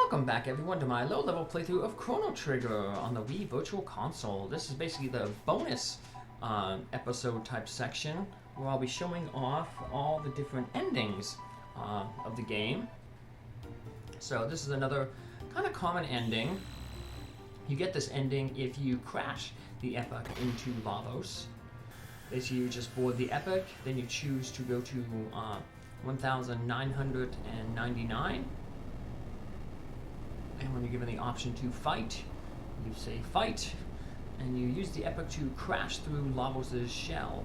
Welcome back everyone to my low-level playthrough of Chrono Trigger on the Wii Virtual Console. This is basically the bonus episode type section where I'll be showing off all the different endings of the game. So this is another kind of common ending. You get this ending if you crash the Epoch into Lavos. Basically you just board the Epoch, then you choose to go to 1999. And when you're given the option to fight, you say fight, and you use the Epoch to crash through Lavos' shell.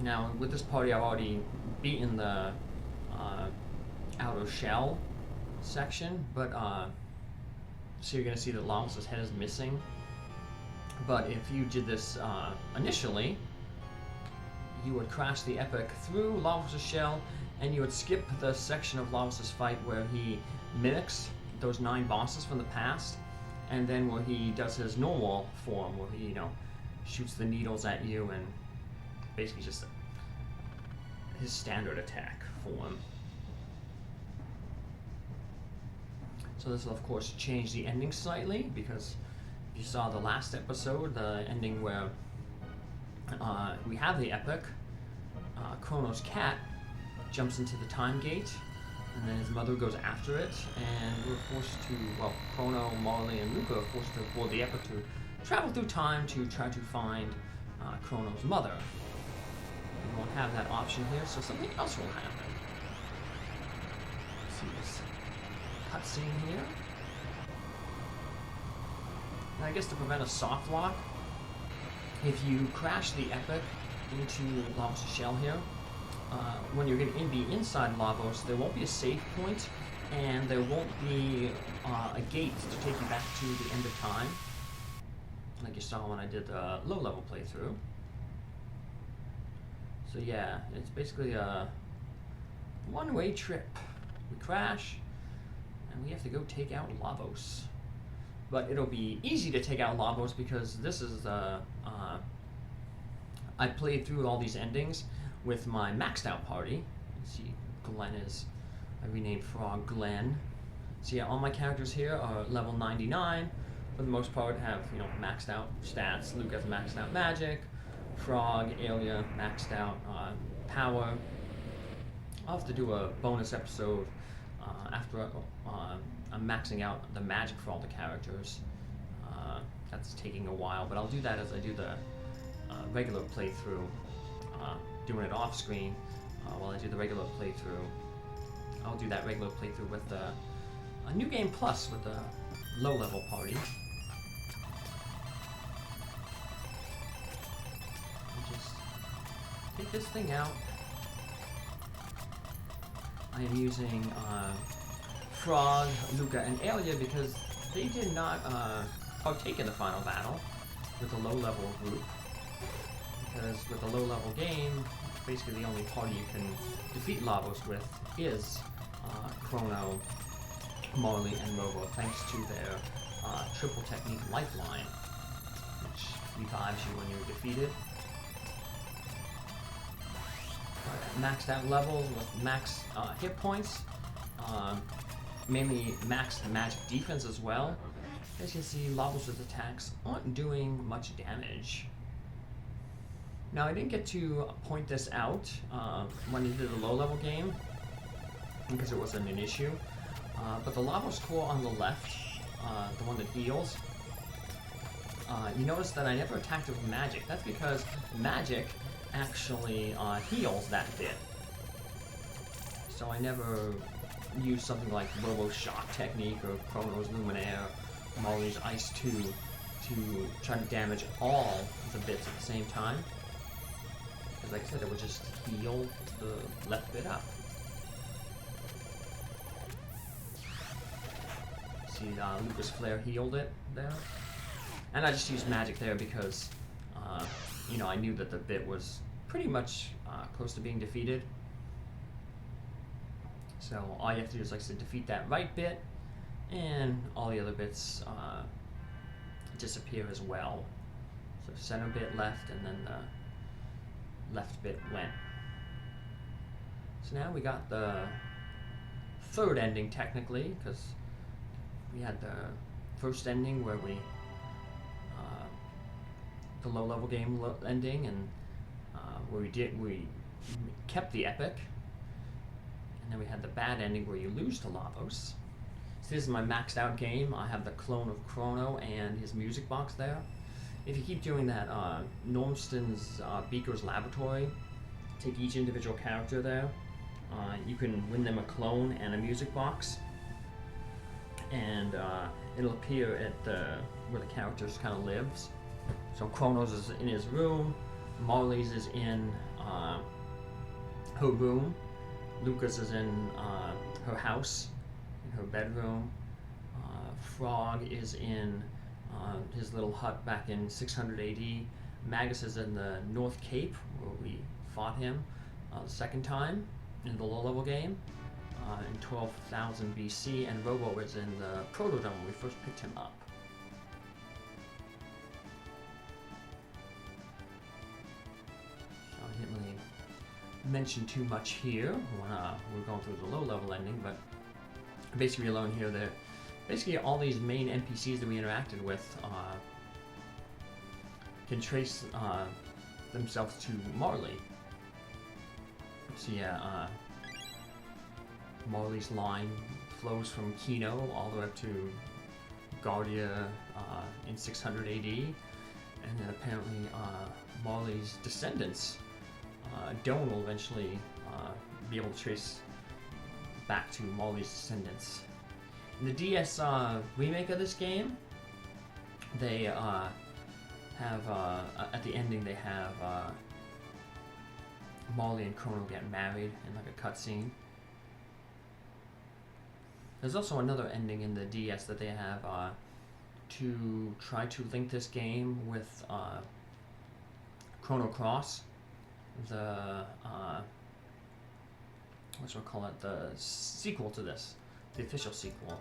Now, with this party, I've already beaten the outer shell section, but so you're going to see that Lavos' head is missing. But if you did this initially, you would crash the Epoch through Lavos' shell, and you would skip the section of Lavos' fight where he mimics those 9 bosses from the past, and then where he does his normal form, where he, shoots the needles at you, and basically just his standard attack form. So this will of course change the ending slightly, because you saw the last episode, the ending where we have the Epoch, Crono's cat jumps into the time gate, and then his mother goes after it, and we're forced to, Crono, Marle, and Lucca are forced to board the Epoch to travel through time to try to find Crono's mother. We won't have that option here, so something else will happen. Let's see this cutscene here. And I guess to prevent a soft lock, if you crash the Epoch into Lavos' shell here, when you're going to be inside Lavos, there won't be a save point, and there won't be a gate to take you back to the end of time, like you saw when I did the low-level playthrough. So yeah, it's basically a one-way trip. We crash, and we have to go take out Lavos. But it'll be easy to take out Lavos because this is I played through all these endings with my maxed out party. You see Glenn is, I renamed Frog Glenn. So yeah, all my characters here are level 99. For the most part have, maxed out stats. Luke has maxed out magic. Frog, Alia, maxed out power. I'll have to do a bonus episode after I'm maxing out the magic for all the characters. That's taking a while, but I'll do that as I do the regular playthrough. Doing it off screen while I do the regular playthrough. I'll do that regular playthrough with a New Game Plus with the low level party. And just take this thing out. I am using Frog, Lucca, and Alia because they did not partake in the final battle with the low level group. Because with a low-level game, basically the only party you can defeat Lavos with is Crono, Marle, and Robo, thanks to their triple technique lifeline, which revives you when you're defeated. Maxed out levels with max hit points, mainly maxed magic defense as well. As you can see, Lavos' attacks aren't doing much damage. Now, I didn't get to point this out when you did the low-level game, because it wasn't an issue, but the Lavos core on the left, the one that heals, you notice that I never attacked it with magic. That's because magic actually heals that bit. So I never used something like Robo's Shock Technique or Crono's Luminaire, Marle's Ice 2 to try to damage all the bits at the same time. Like I said, it would just heal the left bit up. See, Lucca's Flare healed it there. And I just used magic there because, I knew that the bit was pretty much close to being defeated. So all you have to do is, like I said, defeat that right bit, and all the other bits disappear as well. So center bit left, and then the left bit went. So now we got the third ending technically, because we had the first ending where we the low-level game ending, and where we kept the Epoch, and then we had the bad ending where you lose to Lavos. So this is my maxed out game. I have the clone of Crono and his music box there. If you keep doing that, Normston's Beaker's Laboratory, take each individual character there. You can win them a clone and a music box, and it'll appear at where the characters kind of lives. So Crono's is in his room, Marle's is in her room, Lucca's is in her house, in her bedroom, Frog is in his little hut back in 600 AD, Magus is in the North Cape where we fought him the second time in the low-level game in 12,000 BC, and Robo is in the Protodome when we first picked him up. I didn't really mention too much here when we're going through the low-level ending, but basically we learn here that basically all these main NPCs that we interacted with can trace themselves to Marle. So yeah, Marle's line flows from Kino all the way up to Guardia in 600 AD, and then apparently Marle's descendants, Doan will eventually be able to trace back to Marle's descendants. In the DS remake of this game, they have, at the ending they have Marle and Crono get married in like a cutscene. There's also another ending in the DS that they have to try to link this game with Chrono Cross, the what should I call it? The sequel to this, the official sequel.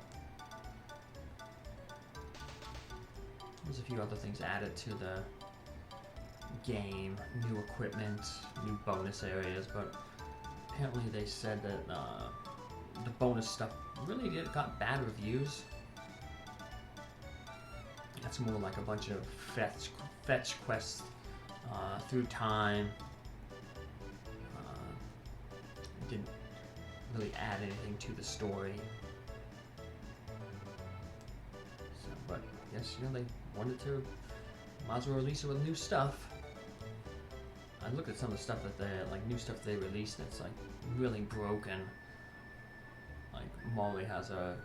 There's a few other things added to the game, new equipment, new bonus areas, but apparently they said that the bonus stuff really got bad reviews. That's more like a bunch of fetch quests through time. Didn't really add anything to the story. So, but yes, you know, they wanted to, might as well release it with new stuff. I looked at some of the stuff that new stuff they released, and it's like really broken. Like Marle has a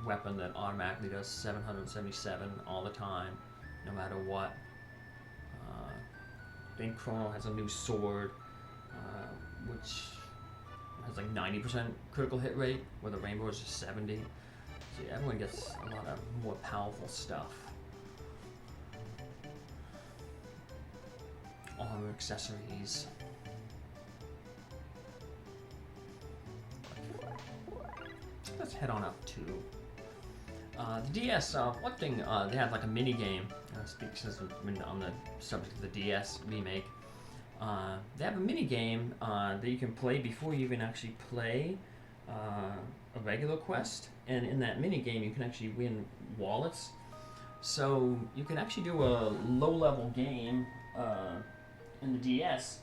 weapon that automatically does 777 all the time, no matter what. I think Crono has a new sword, which has like 90% critical hit rate, where the rainbow is just 70. So yeah, everyone gets a lot of more powerful stuff. Armor accessories. Let's head on up to the DS. One thing, they have like a mini game. Since we've been on the subject of the DS remake, they have a mini game that you can play before you even actually play a regular quest. And in that mini game, you can actually win wallets. So you can actually do a low-level game in the DS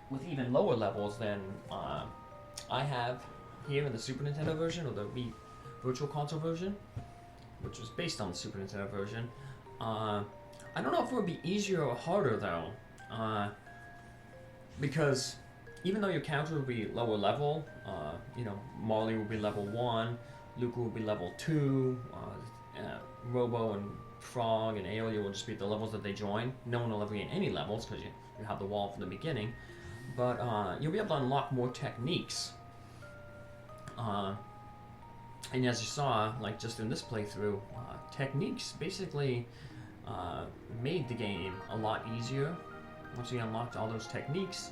with even lower levels than I have here in the Super Nintendo version, or the Wii Virtual Console version, which was based on the Super Nintendo version. I don't know if it would be easier or harder though, because even though your character will be lower level, you know, Marle will be level 1, Lucca will be level 2, Robo and Frog and Aeolia will just be at the levels that they join. No one will ever gain any levels because you have the wall from the beginning, but you'll be able to unlock more techniques. And as you saw, like just in this playthrough, techniques basically made the game a lot easier. Once you unlocked all those techniques,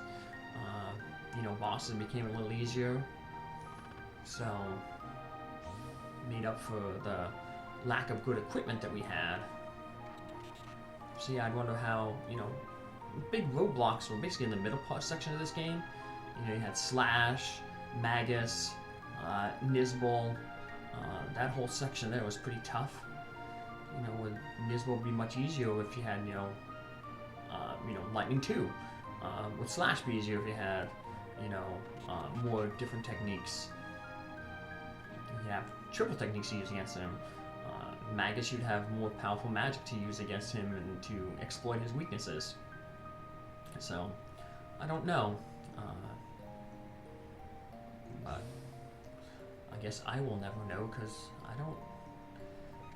you know, bosses became a little easier. So, made up for the lack of good equipment that we had. So yeah, I wonder how, you know, big roadblocks were basically in the middle part section of this game. You know, you had Slash, Magus, Nisbal, that whole section there was pretty tough. You know, with Nisbal would be much easier if you had, Lightning 2. With Slash be easier if you had, more different techniques. You have triple techniques to use against him. Magus, you'd have more powerful magic to use against him and to exploit his weaknesses. So, I don't know. But I guess I will never know because I don't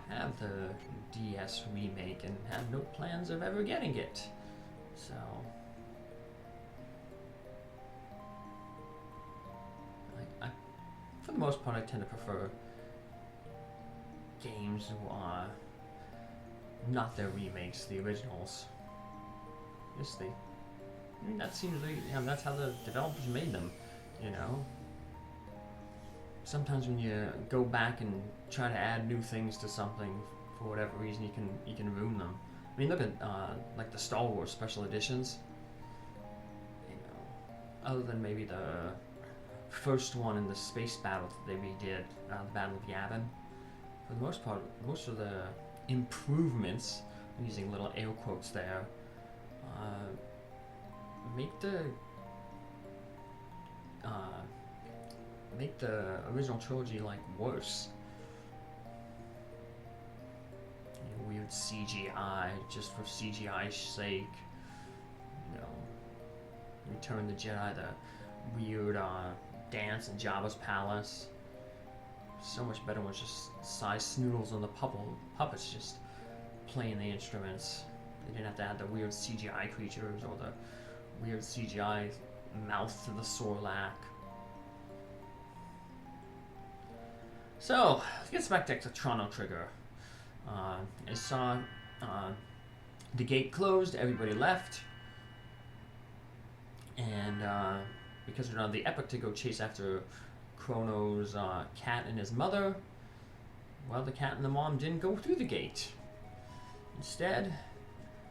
have the DS remake and have no plans of ever getting it. So, for the most part, I tend to prefer games not their remakes, the originals. That seems to be, that's how the developers made them, Sometimes when you go back and try to add new things to something, for whatever reason, you can ruin them. I mean, look at like the Star Wars special editions. Other than maybe the first one in the space battle that they redid, the Battle of Yavin. For the most part, most of the improvements, I'm using little air quotes there, make the original trilogy worse. Weird CGI just for CGI's sake. Return of the Jedi, the weird dance in Jabba's palace. So much better when it's just size snoodles on the puppets just playing the instruments. They didn't have to add the weird CGI creatures or the weird CGI mouth to the Sarlacc. So, let's get back to Chrono Trigger. I saw the gate closed, everybody left, and because we're on the Epoch to go chase after Crono's cat and his mother, well, the cat and the mom didn't go through the gate. Instead,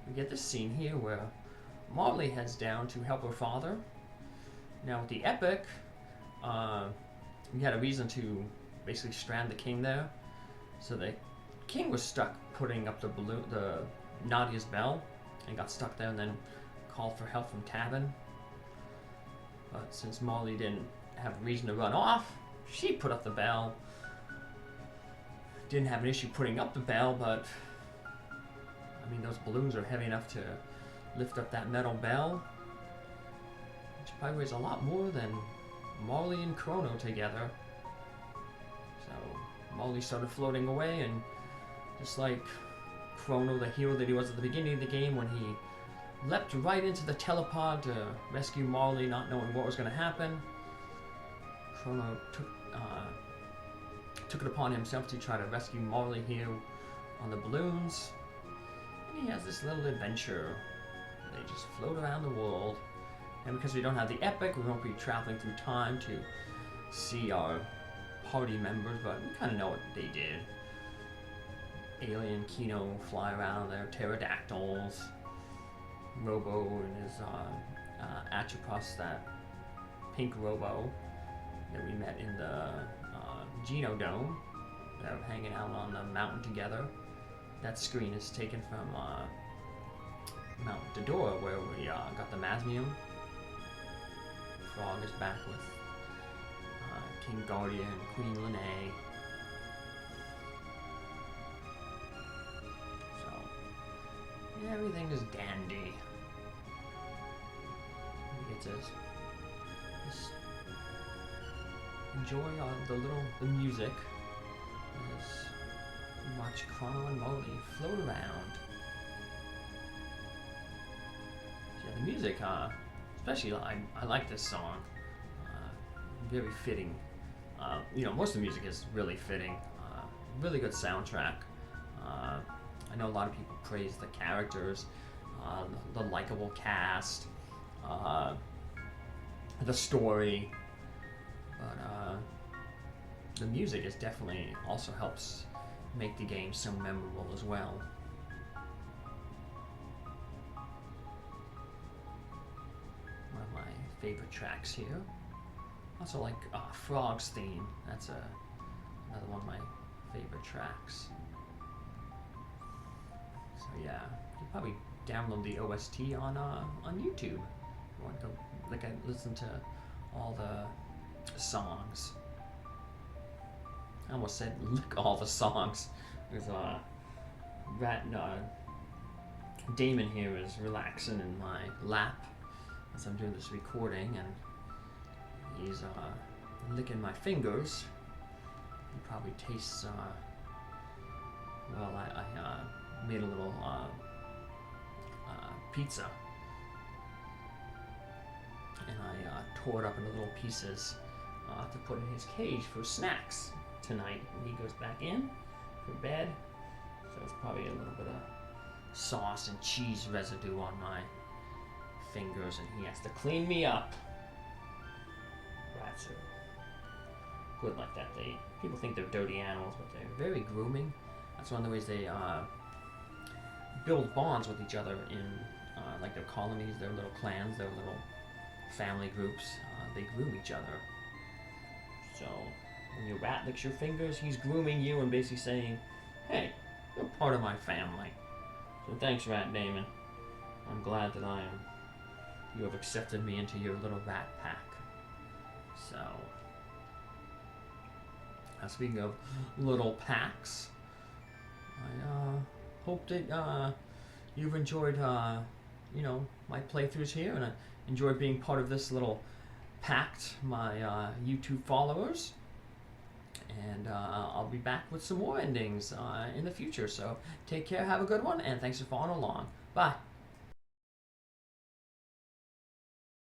we get this scene here where Marle heads down to help her father. Now with the Epoch, we had a reason to basically strand the king there. So the king was stuck putting up the Nadia's bell, and got stuck there and then called for help from Tabin. But since Marle didn't have a reason to run off, she put up the bell. Didn't have an issue putting up the bell, but I mean, those balloons are heavy enough to lift up that metal bell, which probably weighs a lot more than Marle and Crono together. So Marle started floating away, and just like Crono, the hero that he was at the beginning of the game, when he leapt right into the telepod to rescue Marle, not knowing what was going to happen, Crono took it upon himself to try to rescue Marle here on the balloons. And he has this little adventure. They just float around the world. And because we don't have the Epoch, we won't be traveling through time to see our party members, but we kind of know what they did. Alien Kino fly around there, pterodactyls, Robo and his Atropos, that pink Robo that we met in the Genodome. They were hanging out on the mountain together. That screen is taken from Mount Dodora, where we got the Masmium. Frog is back with King Guardian and Queen Lene. So, yeah, everything is dandy. We get to just enjoy the music as we watch Crono and Marle float around. So yeah, the music, especially I like this song. Very fitting. Most of the music is really fitting. Really good soundtrack. I know a lot of people praise the characters, the likable cast, the story, but the music is definitely also helps make the game so memorable as well. One of my favorite tracks here. Also like Frog's theme. That's another one of my favorite tracks. So yeah, you can probably download the OST on YouTube. If you want to go listen to all the songs. I almost said lick all the songs. There's Damon here is relaxing in my lap as I'm doing this recording, and he's licking my fingers. He probably tastes. Well, I made a little pizza, and I tore it up into little pieces to put in his cage for snacks tonight when he goes back in for bed. So it's probably a little bit of sauce and cheese residue on my fingers, and he has to clean me up. Rats are good like that. People think they're dirty animals, but they're very grooming. That's one of the ways they build bonds with each other in like their colonies, their little clans, their little family groups. They groom each other. So when your rat licks your fingers, he's grooming you and basically saying, hey, you're part of my family. So thanks, Rat Damon. I'm glad that you have accepted me into your little rat pack. So, speaking of little packs, I hope that you've enjoyed, my playthroughs here, and I enjoyed being part of this little pact, my YouTube followers. And I'll be back with some more endings in the future. So take care, have a good one, and thanks for following along. Bye.